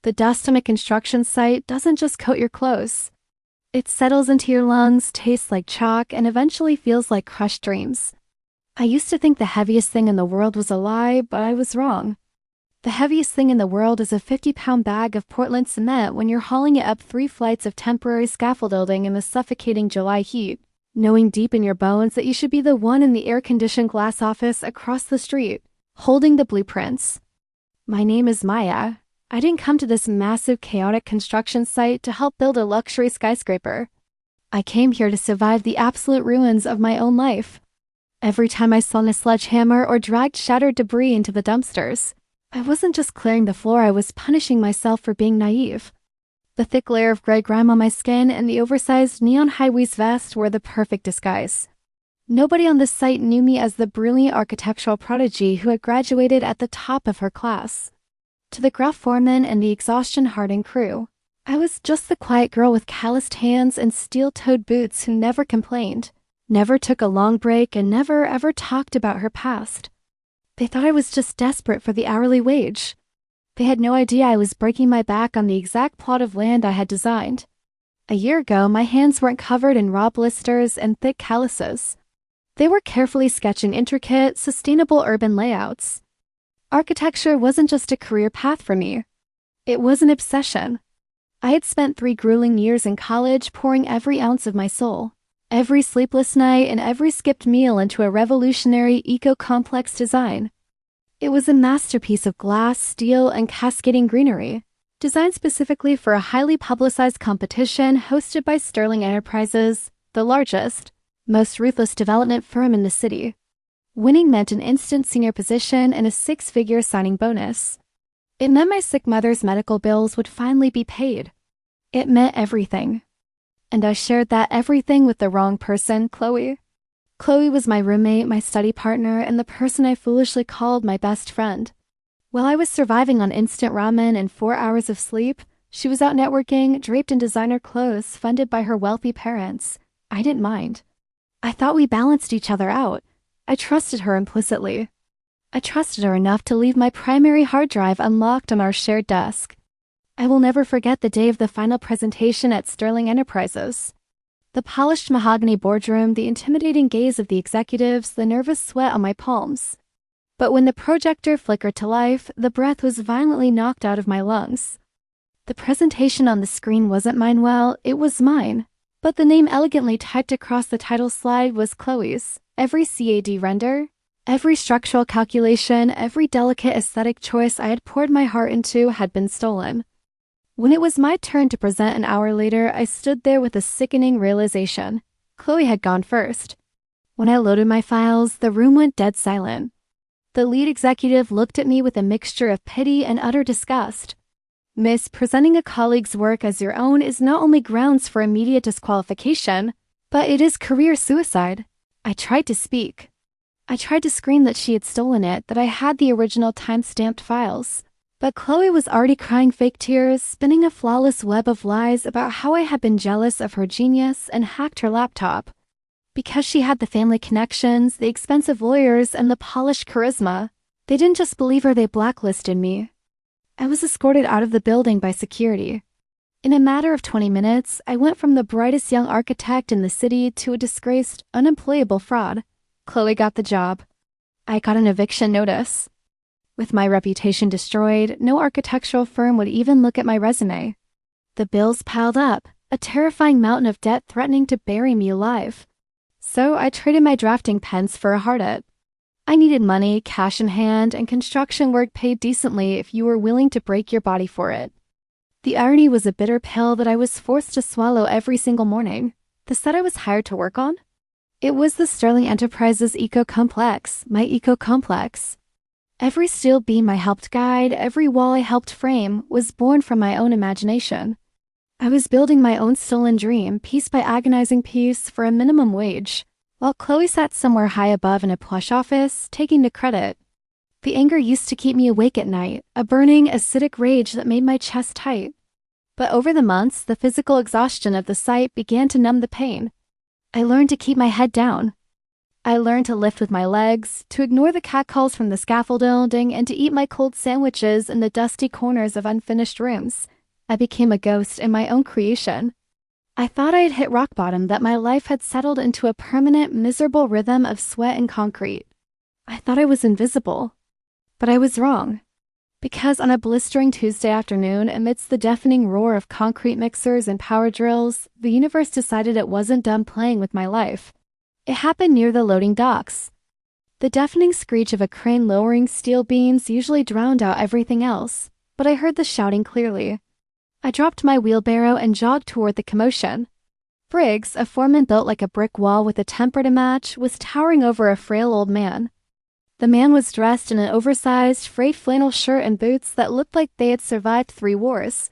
The dust on a construction site doesn't just coat your clothes. It settles into your lungs, tastes like chalk, and eventually feels like crushed dreams. I used to think the heaviest thing in the world was a lie, but I was wrong. The heaviest thing in the world is a 50-pound bag of Portland cement when you're hauling it up 3 flights of temporary scaffolding in the suffocating July heat, knowing deep in your bones that you should be the one in the air-conditioned glass office across the street, holding the blueprints. My name is Maya. I didn't come to this massive, chaotic construction site to help build a luxury skyscraper. I came here to survive the absolute ruins of my own life. Every time I slung a sledgehammer or dragged shattered debris into the dumpsters, I wasn't just clearing the floor, I was punishing myself for being naive. The thick layer of gray grime on my skin and the oversized neon high-waist vest were the perfect disguise. Nobody on this site knew me as the brilliant architectural prodigy who had graduated at the top of her class. To the gruff foreman and the exhaustion-hardened crew, I was just the quiet girl with calloused hands and steel-toed boots who never complained, never took a long break, and never ever talked about her past. They thought I was just desperate for the hourly wage. They had no idea I was breaking my back on the exact plot of land I had designed. A year ago, my hands weren't covered in raw blisters and thick calluses. They were carefully sketching intricate, sustainable urban layouts. Architecture wasn't just a career path for me. It was an obsession. I had spent 3 grueling years in college pouring every ounce of my soul, every sleepless night and every skipped meal into a revolutionary eco-complex design. It was a masterpiece of glass, steel, and cascading greenery, designed specifically for a highly publicized competition hosted by Sterling Enterprises, the largest, most ruthless development firm in the city. Winning meant an instant senior position and a 6-figure signing bonus. It meant my sick mother's medical bills would finally be paid. It meant everything. And I shared that everything with the wrong person, Chloe. Chloe was my roommate, my study partner, and the person I foolishly called my best friend. While I was surviving on instant ramen and 4 hours of sleep, she was out networking, draped in designer clothes, funded by her wealthy parents. I didn't mind. I thought we balanced each other out. I trusted her implicitly. I trusted her enough to leave my primary hard drive unlocked on our shared desk. I will never forget the day of the final presentation at Sterling Enterprises. The polished mahogany boardroom, the intimidating gaze of the executives, the nervous sweat on my palms. But when the projector flickered to life, the breath was violently knocked out of my lungs. The presentation on the screen wasn't mine, well, it was mine. But the name elegantly typed across the title slide was Chloe's. Every CAD render, every structural calculation, every delicate aesthetic choice I had poured my heart into had been stolen. When it was my turn to present an hour later, I stood there with a sickening realization. Chloe had gone first. When I loaded my files, the room went dead silent. The lead executive looked at me with a mixture of pity and utter disgust. Miss, presenting a colleague's work as your own is not only grounds for immediate disqualification, but it is career suicide. I tried to speak. I tried to scream that she had stolen it, that I had the original time-stamped files. But Chloe was already crying fake tears, spinning a flawless web of lies about how I had been jealous of her genius and hacked her laptop. Because she had the family connections, the expensive lawyers, and the polished charisma, they didn't just believe her, they blacklisted me. I was escorted out of the building by security. In a matter of 20 minutes, I went from the brightest young architect in the city to a disgraced, unemployable fraud. Chloe got the job. I got an eviction notice. With my reputation destroyed, no architectural firm would even look at my resume. The bills piled up, a terrifying mountain of debt threatening to bury me alive. So I traded my drafting pens for a hard-it. I needed money, cash in hand, and construction work paid decently if you were willing to break your body for it. The irony was a bitter pill that I was forced to swallow every single morning. The set I was hired to work on? It was the Sterling Enterprises Eco-Complex, my Eco-Complex. Every steel beam I helped guide, every wall I helped frame, was born from my own imagination. I was building my own stolen dream, piece by agonizing piece, for a minimum wage, while Chloe sat somewhere high above in a plush office, taking the credit. The anger used to keep me awake at night, a burning, acidic rage that made my chest tight. But over the months, the physical exhaustion of the site began to numb the pain. I learned to keep my head down. I learned to lift with my legs, to ignore the catcalls from the scaffolding, and to eat my cold sandwiches in the dusty corners of unfinished rooms. I became a ghost in my own creation. I thought I had hit rock bottom, that my life had settled into a permanent, miserable rhythm of sweat and concrete. I thought I was invisible. But I was wrong. Because on a blistering Tuesday afternoon, amidst the deafening roar of concrete mixers and power drills, the universe decided it wasn't done playing with my life. It happened near the loading docks. The deafening screech of a crane lowering steel beams usually drowned out everything else, but I heard the shouting clearly. I dropped my wheelbarrow and jogged toward the commotion. Briggs, a foreman built like a brick wall with a temper to match, was towering over a frail old man. The man was dressed in an oversized, frayed flannel shirt and boots that looked like they had survived 3 wars.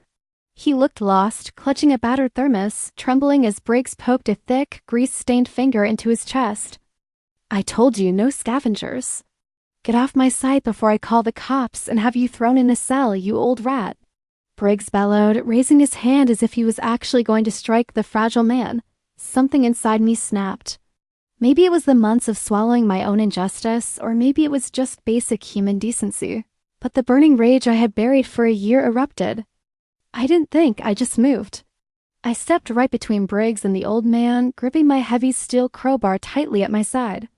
He looked lost, clutching a battered thermos, trembling as Briggs poked a thick, grease-stained finger into his chest. "I told you, no scavengers. Get off my sight before I call the cops and have you thrown in a cell, you old rat," Briggs bellowed, raising his hand as if he was actually going to strike the fragile man. Something inside me snapped. Maybe it was the months of swallowing my own injustice, or maybe it was just basic human decency. But the burning rage I had buried for a year erupted. I didn't think, I just moved. I stepped right between Briggs and the old man, gripping my heavy steel crowbar tightly at my side.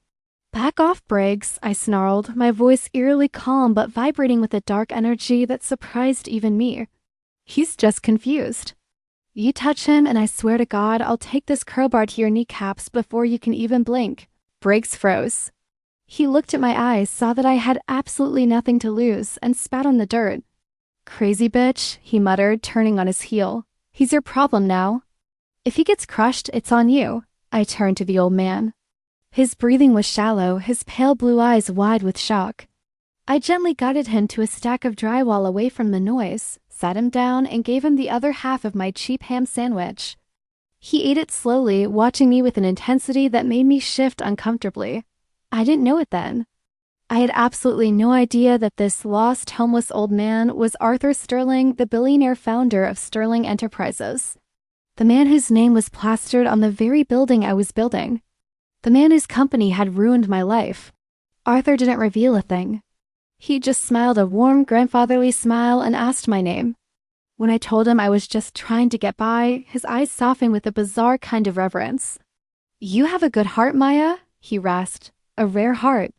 "Back off, Briggs," I snarled, my voice eerily calm but vibrating with a dark energy that surprised even me. "He's just confused. You touch him and I swear to God I'll take this crowbar to your kneecaps before you can even blink." Briggs froze. He looked at my eyes, saw that I had absolutely nothing to lose, and spat on the dirt. "Crazy bitch," he muttered, turning on his heel. "He's your problem now. If he gets crushed, it's on you." I turned to the old man. His breathing was shallow, his pale blue eyes wide with shock. I gently guided him to a stack of drywall away from the noise, sat him down, and gave him the other half of my cheap ham sandwich. He ate it slowly, watching me with an intensity that made me shift uncomfortably. I didn't know it then. I had absolutely no idea that this lost, homeless old man was Arthur Sterling, the billionaire founder of Sterling Enterprises. The man whose name was plastered on the very building I was building. The man whose company had ruined my life. Arthur didn't reveal a thing. He just smiled a warm, grandfatherly smile and asked my name. When I told him I was just trying to get by, his eyes softened with a bizarre kind of reverence. "You have a good heart, Maya," he rasped. "A rare heart.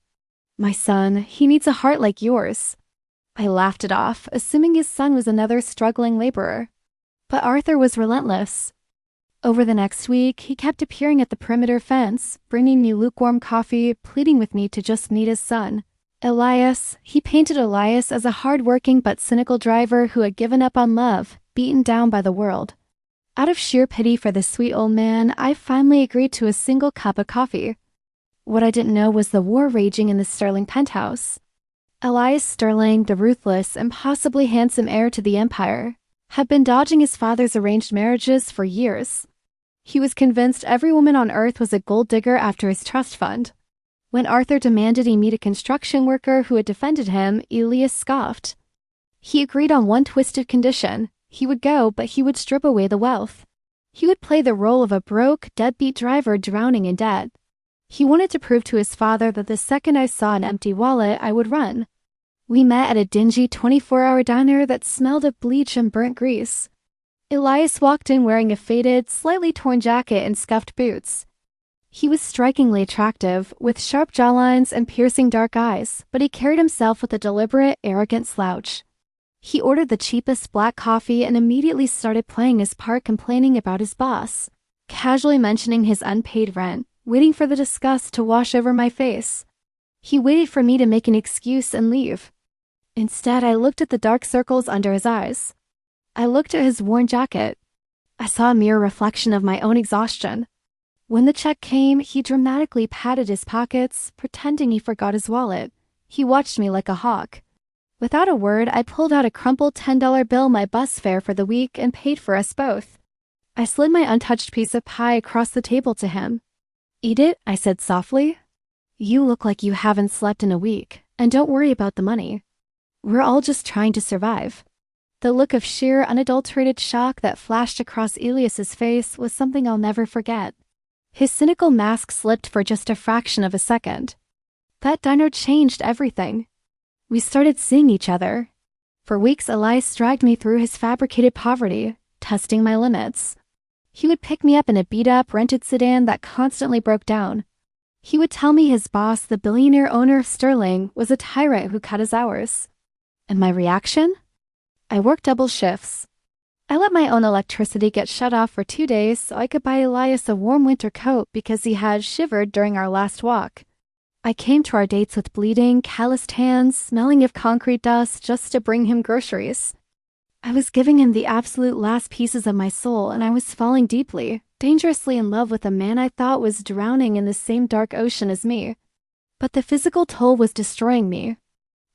My son, he needs a heart like yours." I laughed it off, assuming his son was another struggling laborer. But Arthur was relentless. Over the next week, he kept appearing at the perimeter fence, bringing me lukewarm coffee, pleading with me to just meet his son. Elias. He painted Elias as a hard-working but cynical driver who had given up on love, beaten down by the world. Out of sheer pity for the sweet old man, I finally agreed to a single cup of coffee. What I didn't know was the war raging in the Sterling penthouse. Elias Sterling, the ruthless, impossibly handsome heir to the empire, had been dodging his father's arranged marriages for years. He was convinced every woman on earth was a gold digger after his trust fund. When Arthur demanded he meet a construction worker who had defended him, Elias scoffed. He agreed on one twisted condition. He would go, but he would strip away the wealth. He would play the role of a broke, deadbeat driver drowning in debt. He wanted to prove to his father that the second I saw an empty wallet, I would run. We met at a dingy 24-hour diner that smelled of bleach and burnt grease. Elias walked in wearing a faded, slightly torn jacket and scuffed boots. He was strikingly attractive, with sharp jawlines and piercing dark eyes, but he carried himself with a deliberate, arrogant slouch. He ordered the cheapest black coffee and immediately started playing his part complaining about his boss, casually mentioning his unpaid rent, waiting for the disgust to wash over my face. He waited for me to make an excuse and leave. Instead, I looked at the dark circles under his eyes. I looked at his worn jacket. I saw a mirror reflection of my own exhaustion. When the check came, he dramatically patted his pockets, pretending he forgot his wallet. He watched me like a hawk. Without a word, I pulled out a crumpled $10 bill, my bus fare for the week, and paid for us both. I slid my untouched piece of pie across the table to him. "Eat it," I said softly. "You look like you haven't slept in a week, and don't worry about the money. We're all just trying to survive." The look of sheer, unadulterated shock that flashed across Elias's face was something I'll never forget. His cynical mask slipped for just a fraction of a second. That diner changed everything. We started seeing each other. For weeks, Elias dragged me through his fabricated poverty, testing my limits. He would pick me up in a beat-up, rented sedan that constantly broke down. He would tell me his boss, the billionaire owner of Sterling, was a tyrant who cut his hours. And my reaction? I worked double shifts. I let my own electricity get shut off for 2 days so I could buy Elias a warm winter coat because he had shivered during our last walk. I came to our dates with bleeding, calloused hands, smelling of concrete dust just to bring him groceries. I was giving him the absolute last pieces of my soul, and I was falling deeply, dangerously in love with a man I thought was drowning in the same dark ocean as me. But the physical toll was destroying me.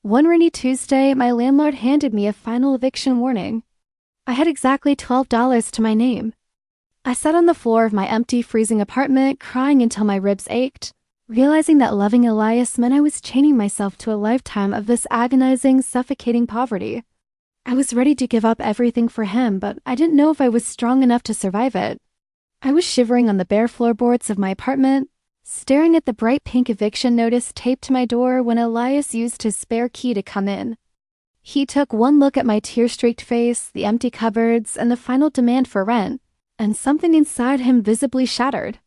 One rainy Tuesday, my landlord handed me a final eviction warning. I had exactly $12 to my name. I sat on the floor of my empty, freezing apartment, crying until my ribs ached, realizing that loving Elias meant I was chaining myself to a lifetime of this agonizing, suffocating poverty. I was ready to give up everything for him, but I didn't know if I was strong enough to survive it. I was shivering on the bare floorboards of my apartment, staring at the bright pink eviction notice taped to my door when Elias used his spare key to come in. He took one look at my tear-streaked face, the empty cupboards, and the final demand for rent, and something inside him visibly shattered.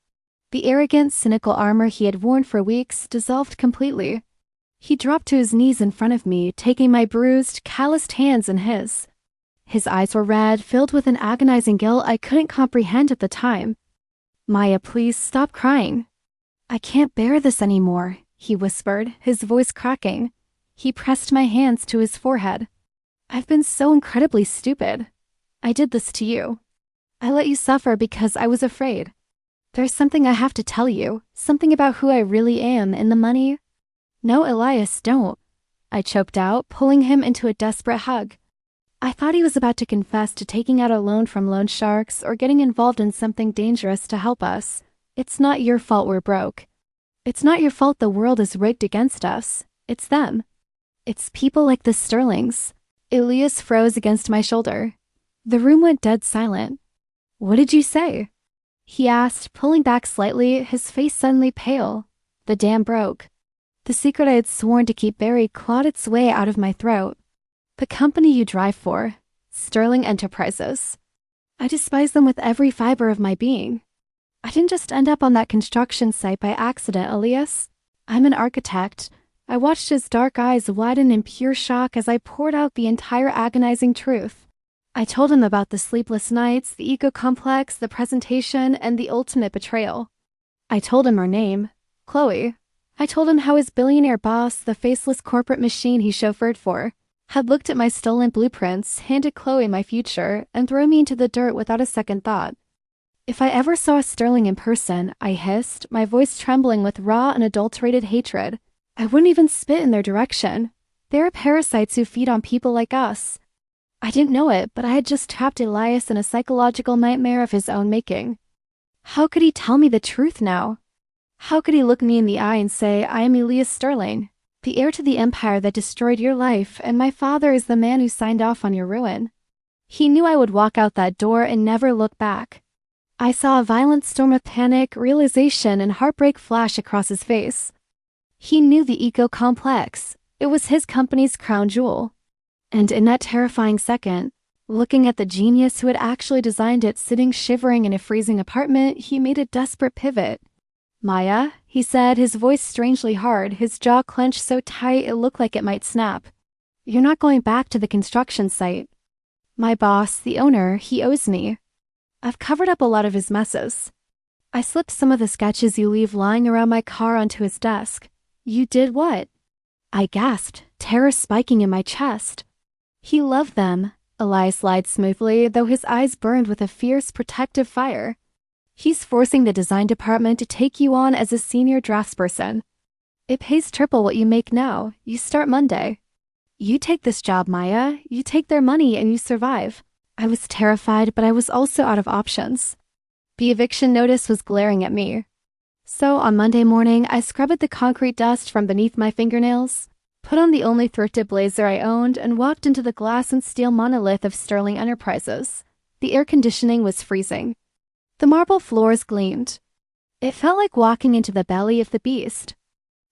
The arrogant, cynical armor he had worn for weeks dissolved completely. He dropped to his knees in front of me, taking my bruised, calloused hands in his. His eyes were red, filled with an agonizing guilt I couldn't comprehend at the time. "Maya, please stop crying. I can't bear this anymore," he whispered, his voice cracking. He pressed my hands to his forehead. "I've been so incredibly stupid. I did this to you. I let you suffer because I was afraid. There's something I have to tell you, something about who I really am and the money." "No, Elias, don't," I choked out, pulling him into a desperate hug. I thought he was about to confess to taking out a loan from loan sharks or getting involved in something dangerous to help us. "It's not your fault we're broke. It's not your fault the world is rigged against us. It's them. It's people like the Sterlings." Elias froze against my shoulder. The room went dead silent. "What did you say?" he asked, pulling back slightly, his face suddenly pale. The dam broke. The secret I had sworn to keep buried clawed its way out of my throat. "The company you drive for, Sterling Enterprises. I despise them with every fiber of my being. I didn't just end up on that construction site by accident, Elias. I'm an architect." I watched his dark eyes widen in pure shock as I poured out the entire agonizing truth. I told him about the sleepless nights, the ego complex, the presentation, and the ultimate betrayal. I told him her name, Chloe. I told him how his billionaire boss, the faceless corporate machine he chauffeured for, had looked at my stolen blueprints, handed Chloe my future, and thrown me into the dirt without a second thought. If I ever saw Sterling in person, I hissed, my voice trembling with raw and adulterated hatred, I wouldn't even spit in their direction. They're parasites who feed on people like us. I didn't know it, but I had just trapped Elias in a psychological nightmare of his own making. How could he tell me the truth now? How could he look me in the eye and say, "I am Elias Sterling, the heir to the empire that destroyed your life, and my father is the man who signed off on your ruin"? He knew I would walk out that door and never look back. I saw a violent storm of panic, realization, and heartbreak flash across his face. He knew the ego complex. It was his company's crown jewel. And in that terrifying second, looking at the genius who had actually designed it sitting shivering in a freezing apartment, he made a desperate pivot. "Maya," he said, his voice strangely hard, his jaw clenched so tight it looked like it might snap. "You're not going back to the construction site. My boss, the owner, he owes me. I've covered up a lot of his messes. I slipped some of the sketches you leave lying around my car onto his desk." "You did what?" I gasped, terror spiking in my chest. "He loved them," Elias lied smoothly, though his eyes burned with a fierce, protective fire. "He's forcing the design department to take you on as a senior draftsperson. It pays triple what you make now. You start Monday. You take this job, Maya. You take their money and you survive." I was terrified, but I was also out of options. The eviction notice was glaring at me. So on Monday morning, I scrubbed the concrete dust from beneath my fingernails, put on the only thrifted blazer I owned, and walked into the glass and steel monolith of Sterling Enterprises. The air conditioning was freezing. The marble floors gleamed. It felt like walking into the belly of the beast.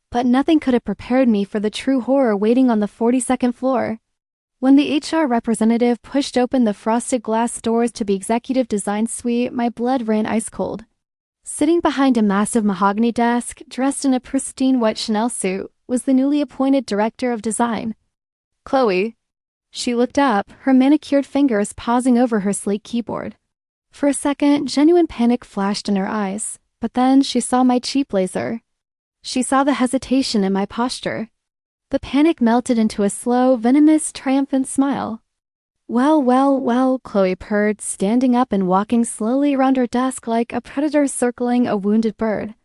But nothing could have prepared me for the true horror waiting on the 42nd floor. When the HR representative pushed open the frosted glass doors to the executive design suite, my blood ran ice cold. Sitting behind a massive mahogany desk, dressed in a pristine white Chanel suit, was the newly appointed director of design. Chloe. She looked up, her manicured fingers pausing over her sleek keyboard. For a second, genuine panic flashed in her eyes, but then she saw my cheap blazer. She saw the hesitation in my posture. The panic melted into a slow, venomous, triumphant smile. Well, well, well, Chloe purred, standing up and walking slowly around her desk like a predator circling a wounded bird.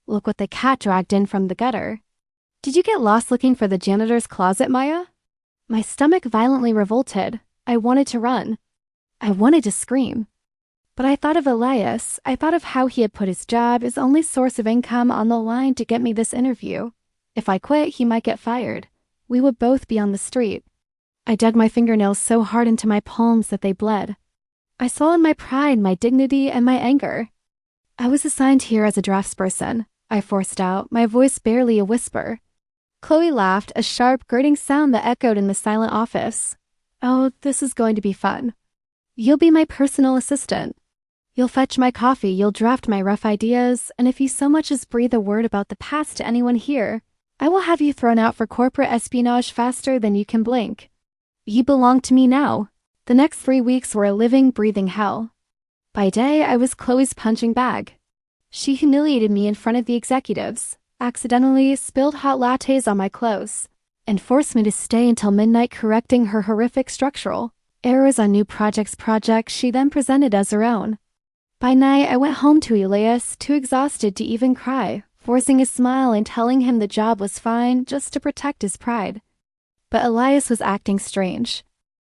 Look what the cat dragged in from the gutter. Did you get lost looking for the janitor's closet, Maya? My stomach violently revolted. I wanted to run. I wanted to scream. But I thought of Elias. I thought of how he had put his job, his only source of income, on the line to get me this interview. If I quit, he might get fired. We would both be on the street. I dug my fingernails so hard into my palms that they bled. I swallowed my pride, my dignity, and my anger. I was assigned here as a draftsperson, I forced out, my voice barely a whisper. Chloe laughed, a sharp, grating sound that echoed in the silent office. Oh, this is going to be fun. You'll be my personal assistant. You'll fetch my coffee, you'll draft my rough ideas, and if you so much as breathe a word about the past to anyone here, I will have you thrown out for corporate espionage faster than you can blink. You belong to me now. The next 3 weeks were a living, breathing hell. By day, I was Chloe's punching bag. She humiliated me in front of the executives, accidentally spilled hot lattes on my clothes, and forced me to stay until midnight correcting her horrific structural errors on new projects she then presented as her own. By night, I went home to Elias, too exhausted to even cry, forcing a smile and telling him the job was fine just to protect his pride. But Elias was acting strange.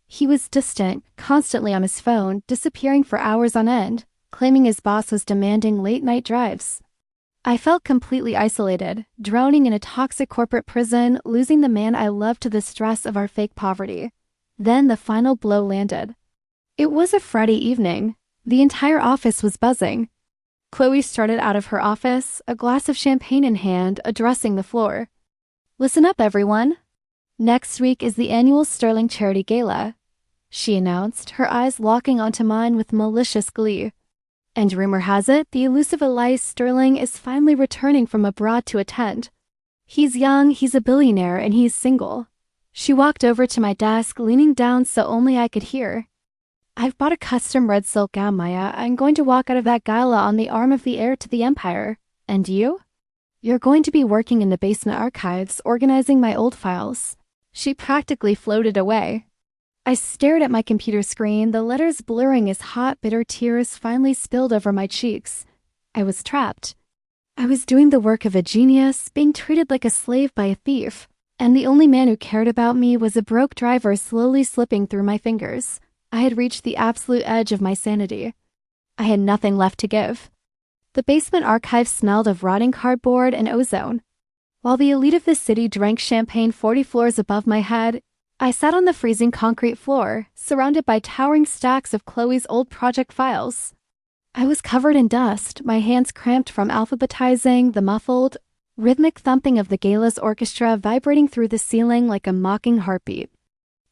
He was distant, constantly on his phone, disappearing for hours on end, claiming his boss was demanding late-night drives. I felt completely isolated, drowning in a toxic corporate prison, losing the man I loved to the stress of our fake poverty. Then the final blow landed. It was a Friday evening. The entire office was buzzing. Chloe started out of her office, a glass of champagne in hand, addressing the floor. Listen up, everyone. Next week is the annual Sterling Charity Gala, she announced, her eyes locking onto mine with malicious glee. And rumor has it, the elusive Elias Sterling is finally returning from abroad to attend. He's young, he's a billionaire, and he's single. She walked over to my desk, leaning down so only I could hear. I've bought a custom red silk gown, Maya. I'm going to walk out of that gala on the arm of the heir to the empire. And you? You're going to be working in the basement archives, organizing my old files. She practically floated away. I stared at my computer screen, the letters blurring as hot, bitter tears finally spilled over my cheeks. I was trapped. I was doing the work of a genius, being treated like a slave by a thief, and the only man who cared about me was a broke driver slowly slipping through my fingers. I had reached the absolute edge of my sanity. I had nothing left to give. The basement archive smelled of rotting cardboard and ozone. While the elite of the city drank champagne 40 floors above my head, I sat on the freezing concrete floor, surrounded by towering stacks of Chloe's old project files. I was covered in dust, my hands cramped from alphabetizing, the muffled, rhythmic thumping of the gala's orchestra vibrating through the ceiling like a mocking heartbeat.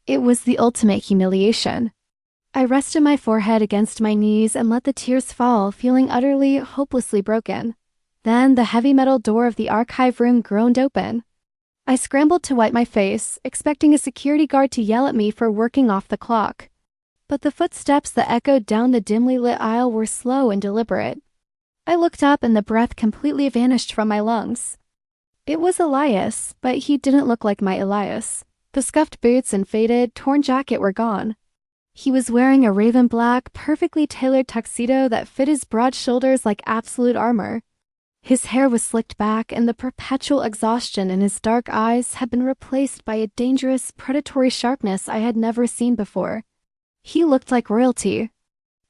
It was the ultimate humiliation. I rested my forehead against my knees and let the tears fall, feeling utterly, hopelessly broken. Then the heavy metal door of the archive room groaned open. I scrambled to wipe my face, expecting a security guard to yell at me for working off the clock. But the footsteps that echoed down the dimly lit aisle were slow and deliberate. I looked up and the breath completely vanished from my lungs. It was Elias, but he didn't look like my Elias. The scuffed boots and faded, torn jacket were gone. He was wearing a raven black, perfectly tailored tuxedo that fit his broad shoulders like absolute armor. His hair was slicked back, and the perpetual exhaustion in his dark eyes had been replaced by a dangerous, predatory sharpness I had never seen before. He looked like royalty.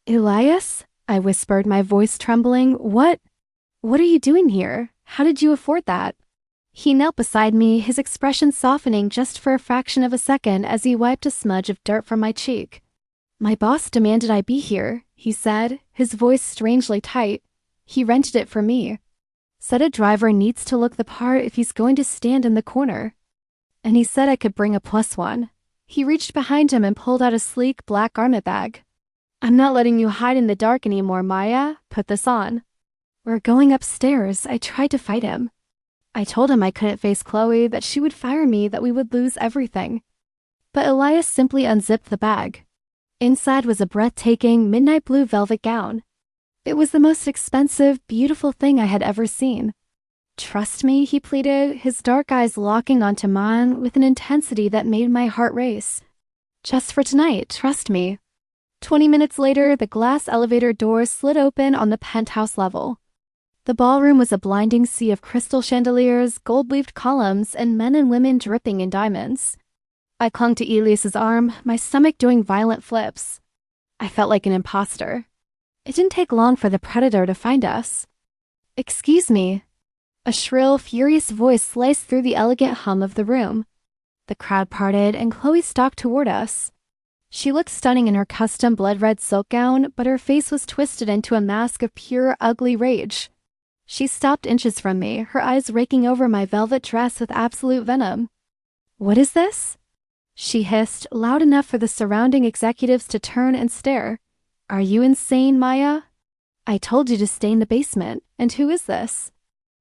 Elias? I whispered, my voice trembling. What are you doing here? How did you afford that? He knelt beside me, his expression softening just for a fraction of a second as he wiped a smudge of dirt from my cheek. My boss demanded I be here, he said, his voice strangely tight. He rented it for me. Said a driver needs to look the part if he's going to stand in the corner. And he said I could bring a +1. He reached behind him and pulled out a sleek black garment bag. I'm not letting you hide in the dark anymore, Maya. Put this on. We're going upstairs. I tried to fight him. I told him I couldn't face Chloe, that she would fire me, that we would lose everything. But Elias simply unzipped the bag. Inside was a breathtaking midnight blue velvet gown. It was the most expensive, beautiful thing I had ever seen. Trust me, he pleaded, his dark eyes locking onto mine with an intensity that made my heart race. Just for tonight, trust me. 20 minutes later, the glass elevator doors slid open on the penthouse level. The ballroom was a blinding sea of crystal chandeliers, gold-leafed columns, and men and women dripping in diamonds. I clung to Elias's arm, my stomach doing violent flips. I felt like an imposter. It didn't take long for the predator to find us. Excuse me. A shrill, furious voice sliced through the elegant hum of the room. The crowd parted, and Chloe stalked toward us. She looked stunning in her custom blood-red silk gown, but her face was twisted into a mask of pure, ugly rage. She stopped inches from me, her eyes raking over my velvet dress with absolute venom. What is this? She hissed, loud enough for the surrounding executives to turn and stare. Are you insane, Maya? I told you to stay in the basement. And who is this?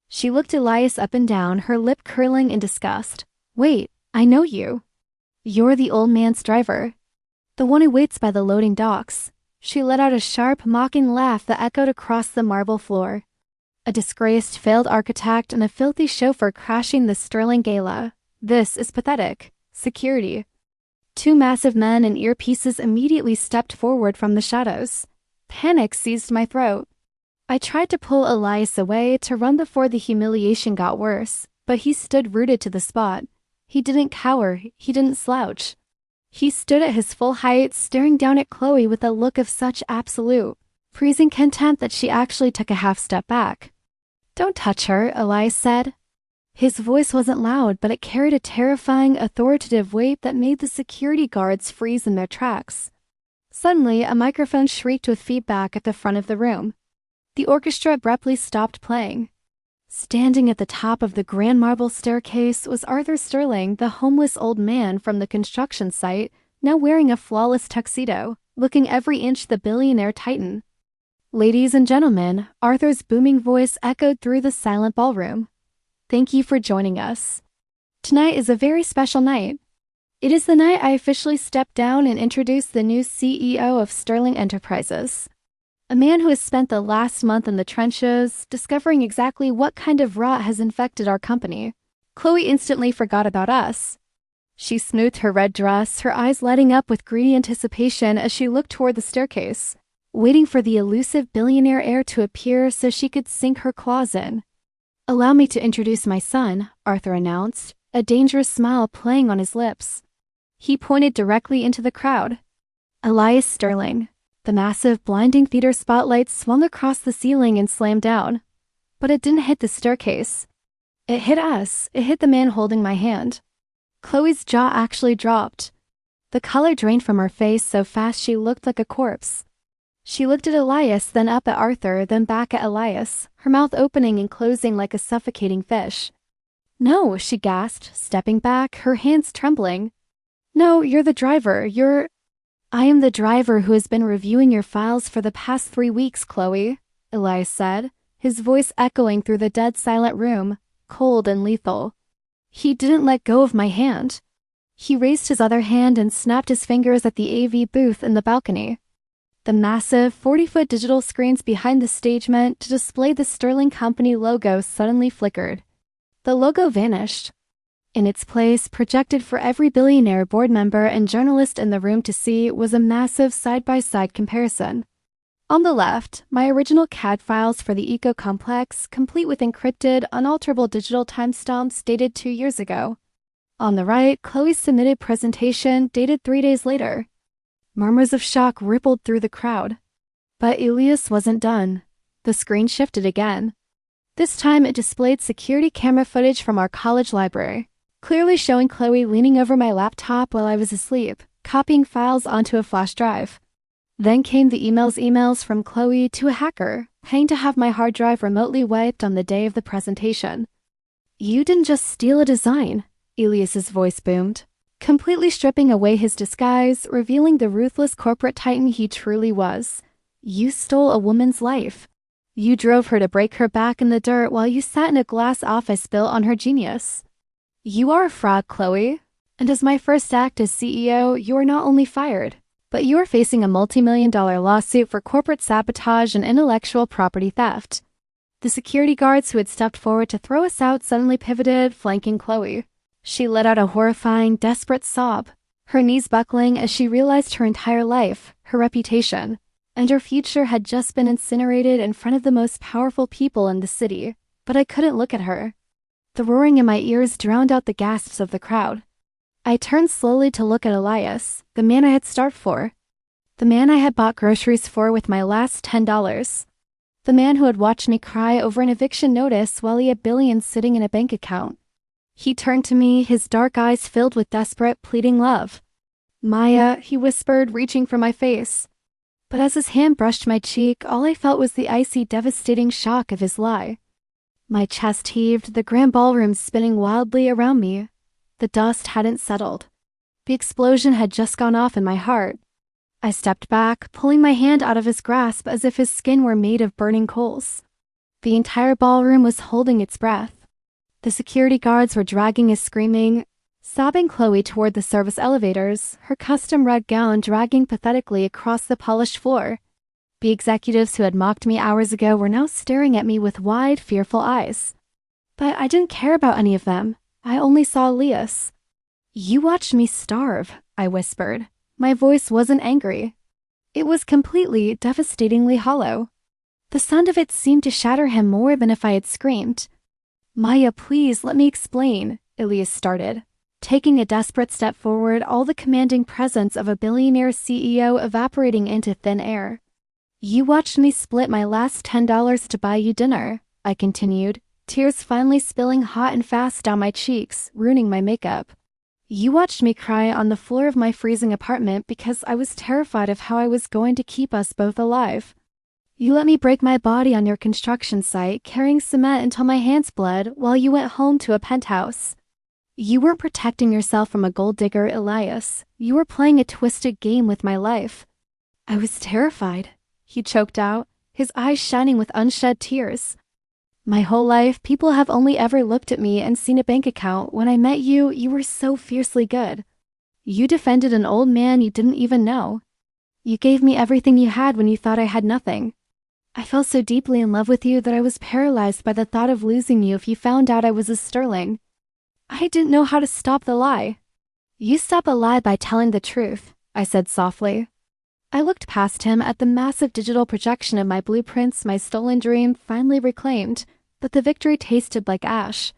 She looked Elias up and down, her lip curling in disgust. Wait, I know you. You're the old man's driver. The one who waits by the loading docks. She let out a sharp, mocking laugh that echoed across the marble floor. A disgraced, failed architect and a filthy chauffeur crashing the sterling gala. This is pathetic. Security. 2 massive men in earpieces immediately stepped forward from the shadows. Panic seized my throat. I tried to pull Elias away to run before the humiliation got worse, but he stood rooted to the spot. He didn't cower, he didn't slouch. He stood at his full height, staring down at Chloe with a look of such absolute, freezing contempt that she actually took a half step back. Don't touch her, Elias said. His voice wasn't loud, but it carried a terrifying, authoritative weight that made the security guards freeze in their tracks. Suddenly, a microphone shrieked with feedback at the front of the room. The orchestra abruptly stopped playing. Standing at the top of the grand marble staircase was Arthur Sterling, the homeless old man from the construction site, now wearing a flawless tuxedo, looking every inch the billionaire titan. Ladies and gentlemen, Arthur's booming voice echoed through the silent ballroom. Thank you for joining us. Tonight is a very special night. It is the night I officially step down and introduce the new CEO of Sterling Enterprises. A man who has spent the last month in the trenches, discovering exactly what kind of rot has infected our company. Chloe instantly forgot about us. She smoothed her red dress, her eyes lighting up with greedy anticipation as she looked toward the staircase, waiting for the elusive billionaire heir to appear so she could sink her claws in. Allow me to introduce my son, Arthur announced, a dangerous smile playing on his lips. He pointed directly into the crowd. Elias Sterling. The massive, blinding theater spotlight swung across the ceiling and slammed down. But it didn't hit the staircase. It hit us. It hit the man holding my hand. Chloe's jaw actually dropped. The color drained from her face so fast she looked like a corpse. She looked at Elias, then up at Arthur, then back at Elias, her mouth opening and closing like a suffocating fish. No, she gasped, stepping back, her hands trembling. No, you're the driver. I am the driver who has been reviewing your files for the past 3 weeks, Chloe, Elias said, his voice echoing through the dead silent room, cold and lethal. He didn't let go of my hand. He raised his other hand and snapped his fingers at the AV booth in the balcony. The massive 40-foot digital screens behind the stage meant to display the Sterling Company logo suddenly flickered. The logo vanished. In its place, projected for every billionaire board member and journalist in the room to see, was a massive side-by-side comparison. On the left, my original CAD files for the eco-complex, complete with encrypted, unalterable digital timestamps dated 2 years ago. On the right, Chloe's submitted presentation dated 3 days later. Murmurs of shock rippled through the crowd. But Elias wasn't done. The screen shifted again. This time it displayed security camera footage from our college library, clearly showing Chloe leaning over my laptop while I was asleep, copying files onto a flash drive. Then came the emails from Chloe to a hacker, paying to have my hard drive remotely wiped on the day of the presentation. You didn't just steal a design, Elias's voice boomed, completely stripping away his disguise, revealing the ruthless corporate titan he truly was. You stole a woman's life. You drove her to break her back in the dirt while you sat in a glass office built on her genius. You are a fraud, Chloe. And as my first act as CEO, you are not only fired, but you are facing a multi-million-dollar lawsuit for corporate sabotage and intellectual property theft. The security guards who had stepped forward to throw us out suddenly pivoted, flanking Chloe. She let out a horrifying, desperate sob, her knees buckling as she realized her entire life, her reputation, and her future had just been incinerated in front of the most powerful people in the city. But I couldn't look at her. The roaring in my ears drowned out the gasps of the crowd. I turned slowly to look at Elias, the man I had starved for. The man I had bought groceries for with my last $10. The man who had watched me cry over an eviction notice while he had billions sitting in a bank account. He turned to me, his dark eyes filled with desperate, pleading love. Maya, he whispered, reaching for my face. But as his hand brushed my cheek, all I felt was the icy, devastating shock of his lie. My chest heaved, the grand ballroom spinning wildly around me. The dust hadn't settled. The explosion had just gone off in my heart. I stepped back, pulling my hand out of his grasp as if his skin were made of burning coals. The entire ballroom was holding its breath. The security guards were dragging his screaming, sobbing Chloe toward the service elevators, her custom red gown dragging pathetically across the polished floor. The executives who had mocked me hours ago were now staring at me with wide, fearful eyes. But I didn't care about any of them. I only saw Elias. You watched me starve, I whispered. My voice wasn't angry. It was completely, devastatingly hollow. The sound of it seemed to shatter him more than if I had screamed. Maya, please, let me explain, Elias started, taking a desperate step forward, all the commanding presence of a billionaire CEO evaporating into thin air. You watched me split my last $10 to buy you dinner, I continued, tears finally spilling hot and fast down my cheeks, ruining my makeup. You watched me cry on the floor of my freezing apartment because I was terrified of how I was going to keep us both alive. You let me break my body on your construction site, carrying cement until my hands bled while you went home to a penthouse. You weren't protecting yourself from a gold digger, Elias. You were playing a twisted game with my life. I was terrified, he choked out, his eyes shining with unshed tears. My whole life, people have only ever looked at me and seen a bank account. When I met you, you were so fiercely good. You defended an old man you didn't even know. You gave me everything you had when you thought I had nothing. I fell so deeply in love with you that I was paralyzed by the thought of losing you if you found out I was a sterling. I didn't know how to stop the lie. You stop a lie by telling the truth, I said softly. I looked past him at the massive digital projection of my blueprints, my stolen dream finally reclaimed, but the victory tasted like ash.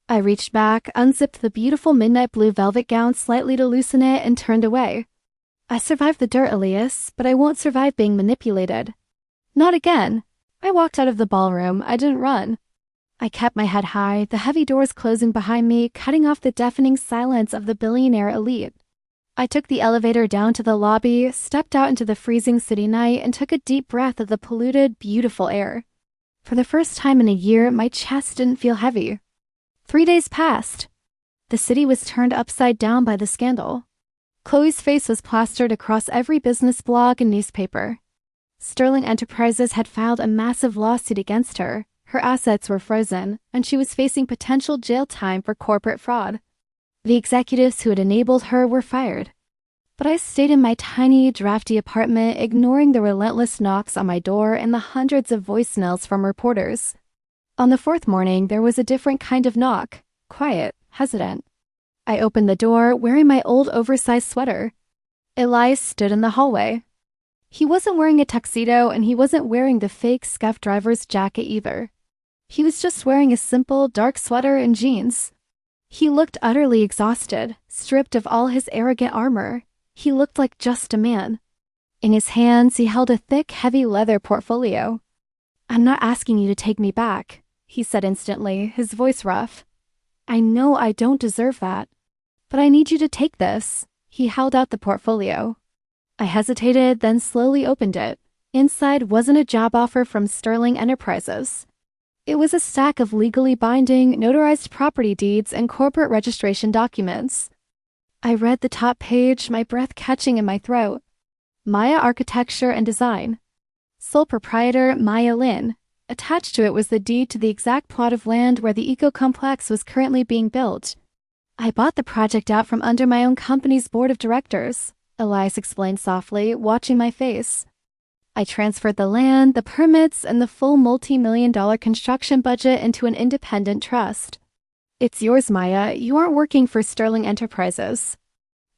I reached back, unzipped the beautiful midnight blue velvet gown slightly to loosen it, and turned away. I survived the dirt, Elias, but I won't survive being manipulated. Not again. I walked out of the ballroom. I didn't run. I kept my head high, the heavy doors closing behind me, cutting off the deafening silence of the billionaire elite. I took the elevator down to the lobby, stepped out into the freezing city night, and took a deep breath of the polluted, beautiful air. For the first time in a year, my chest didn't feel heavy. 3 days passed. The city was turned upside down by the scandal. Chloe's face was plastered across every business blog and newspaper. Sterling Enterprises had filed a massive lawsuit against her. Her assets were frozen, and she was facing potential jail time for corporate fraud. The executives who had enabled her were fired. But I stayed in my tiny, drafty apartment, ignoring the relentless knocks on my door and the hundreds of voicemails from reporters. On the fourth morning, there was a different kind of knock, quiet, hesitant. I opened the door, wearing my old oversized sweater. Elias stood in the hallway. He wasn't wearing a tuxedo, and he wasn't wearing the fake scuff driver's jacket either. He was just wearing a simple, dark sweater and jeans. He looked utterly exhausted, stripped of all his arrogant armor. He looked like just a man. In his hands, he held a thick, heavy leather portfolio. "I'm not asking you to take me back," he said instantly, his voice rough. "I know I don't deserve that. But I need you to take this." He held out the portfolio. I hesitated, then slowly opened it. Inside wasn't a job offer from Sterling Enterprises. It was a stack of legally binding, notarized property deeds and corporate registration documents. I read the top page, my breath catching in my throat. Maya Architecture and Design. Sole proprietor Maya Lin. Attached to it was the deed to the exact plot of land where the eco-complex was currently being built. I bought the project out from under my own company's board of directors, Elias explained softly, watching my face. I transferred the land, the permits, and the full multi-million-dollar construction budget into an independent trust. It's yours, Maya. You aren't working for Sterling Enterprises.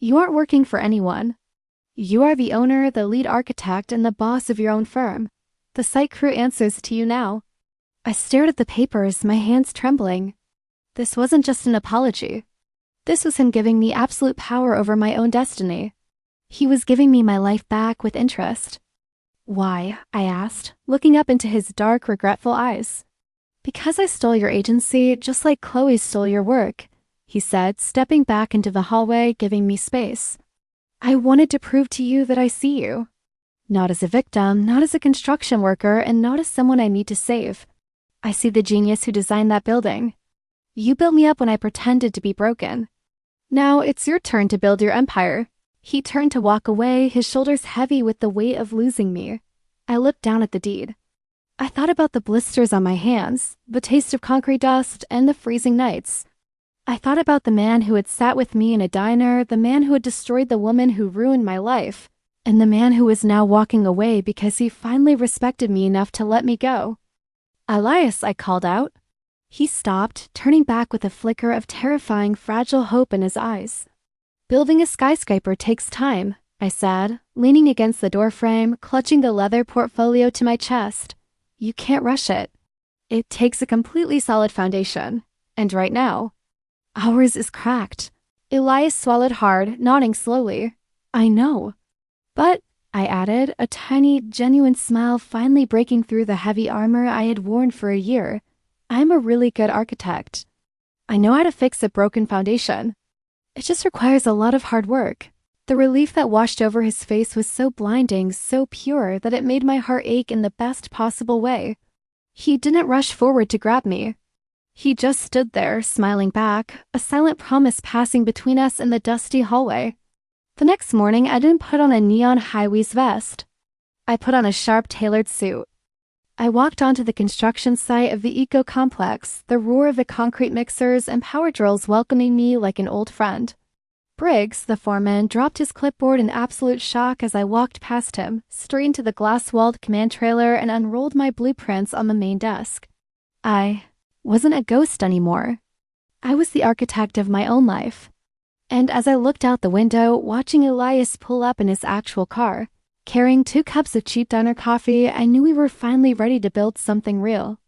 You aren't working for anyone. You are the owner, the lead architect, and the boss of your own firm. The site crew answers to you now. I stared at the papers, my hands trembling. This wasn't just an apology. This was him giving me absolute power over my own destiny. He was giving me my life back with interest. Why? I asked, looking up into his dark, regretful eyes. Because I stole your agency, just like Chloe stole your work, he said, stepping back into the hallway, giving me space. I wanted to prove to you that I see you. Not as a victim, not as a construction worker, and not as someone I need to save. I see the genius who designed that building. You built me up when I pretended to be broken. Now it's your turn to build your empire. He turned to walk away, his shoulders heavy with the weight of losing me. I looked down at the deed. I thought about the blisters on my hands, the taste of concrete dust, and the freezing nights. I thought about the man who had sat with me in a diner, the man who had destroyed the woman who ruined my life, and the man who was now walking away because he finally respected me enough to let me go. Elias, I called out. He stopped, turning back with a flicker of terrifying, fragile hope in his eyes. Building a skyscraper takes time, I said, leaning against the doorframe, clutching the leather portfolio to my chest. You can't rush it. It takes a completely solid foundation. And right now, ours is cracked. Elias swallowed hard, nodding slowly. I know. But, I added, a tiny, genuine smile finally breaking through the heavy armor I had worn for a year. I'm a really good architect. I know how to fix a broken foundation. It just requires a lot of hard work. The relief that washed over his face was so blinding, so pure, that it made my heart ache in the best possible way. He didn't rush forward to grab me. He just stood there, smiling back, a silent promise passing between us in the dusty hallway. The next morning, I didn't put on a neon high-waist vest. I put on a sharp, tailored suit. I walked onto the construction site of the eco-complex, the roar of the concrete mixers and power drills welcoming me like an old friend. Briggs, the foreman, dropped his clipboard in absolute shock as I walked past him, straight into the glass-walled command trailer and unrolled my blueprints on the main desk. I wasn't a ghost anymore. I was the architect of my own life. And as I looked out the window, watching Elias pull up in his actual car, carrying 2 cups of cheap diner coffee, I knew we were finally ready to build something real.